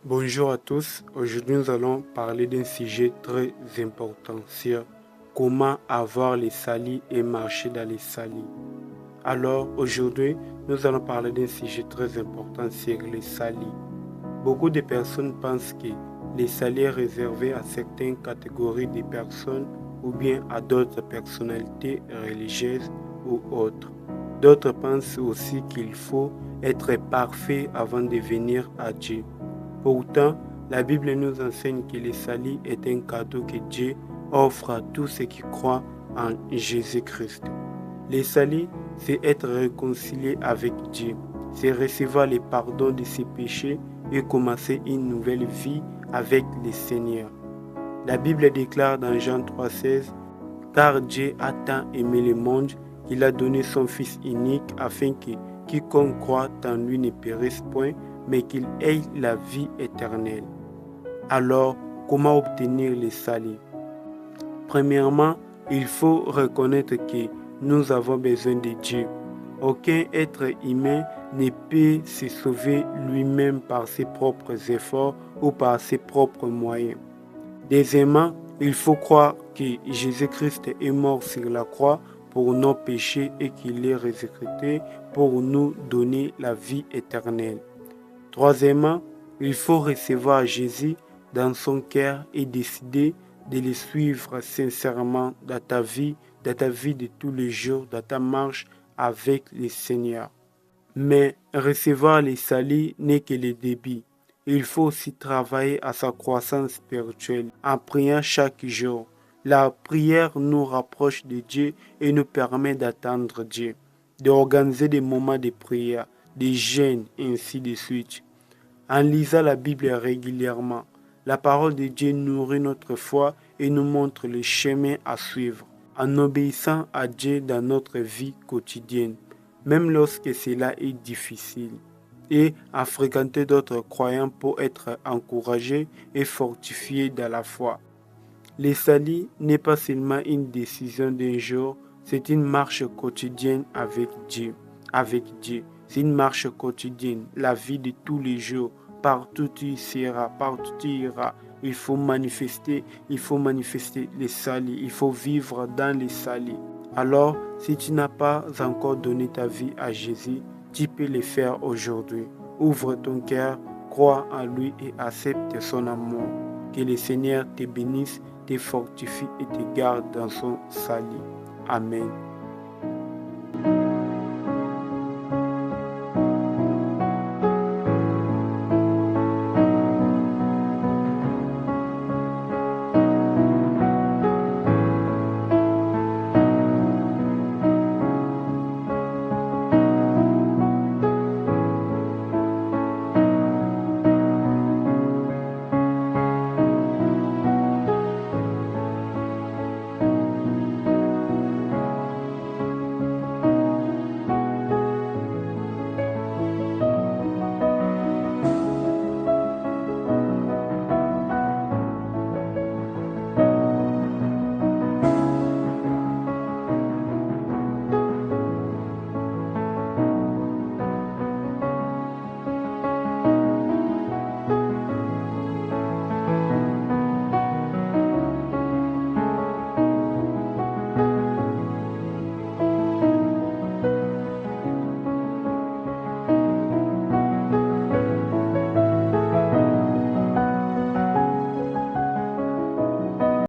Bonjour à tous, aujourd'hui nous allons parler d'un sujet très important sur comment avoir les salis et marcher dans les salis. Alors aujourd'hui nous allons parler d'un sujet très important sur les salis. Beaucoup de personnes pensent que les salis est réservé à certaines catégories de personnes ou bien à d'autres personnalités religieuses ou autres. D'autres pensent aussi qu'il faut être parfait avant de venir à Dieu. Pourtant, la Bible nous enseigne que le salut est un cadeau que Dieu offre à tous ceux qui croient en Jésus-Christ. Le salut, c'est être réconcilié avec Dieu, c'est recevoir le pardon de ses péchés et commencer une nouvelle vie avec le Seigneur. La Bible déclare dans Jean 3,16 « Car Dieu a tant aimé le monde qu'il a donné son Fils unique afin que quiconque croit en lui ne périsse point, mais qu'il ait la vie éternelle. » Alors, comment obtenir le salut? Premièrement, il faut reconnaître que nous avons besoin de Dieu. Aucun être humain ne peut se sauver lui-même par ses propres efforts ou par ses propres moyens. Deuxièmement, il faut croire que Jésus-Christ est mort sur la croix pour nos péchés et qu'il est ressuscité pour nous donner la vie éternelle. Troisièmement, il faut recevoir Jésus dans son cœur et décider de le suivre sincèrement dans ta vie de tous les jours, dans ta marche avec le Seigneur. Mais recevoir le salut n'est que le début. Il faut aussi travailler à sa croissance spirituelle en priant chaque jour. La prière nous rapproche de Dieu et nous permet d'attendre Dieu, d'organiser des moments de prière, des jeûnes et ainsi de suite. En lisant la Bible régulièrement, la parole de Dieu nourrit notre foi et nous montre le chemin à suivre. En obéissant à Dieu dans notre vie quotidienne, même lorsque cela est difficile, et à fréquenter d'autres croyants pour être encouragés et fortifiés dans la foi. Le salut n'est pas seulement une décision d'un jour, c'est une marche quotidienne avec Dieu. C'est une marche quotidienne, la vie de tous les jours. Partout tu seras, partout tu iras. Il faut manifester le salut. Il faut vivre dans le salut. Alors, si tu n'as pas encore donné ta vie à Jésus, tu peux le faire aujourd'hui. Ouvre ton cœur, crois en lui et accepte son amour. Que le Seigneur te bénisse, te fortifie et te garde dans son salut. Amen.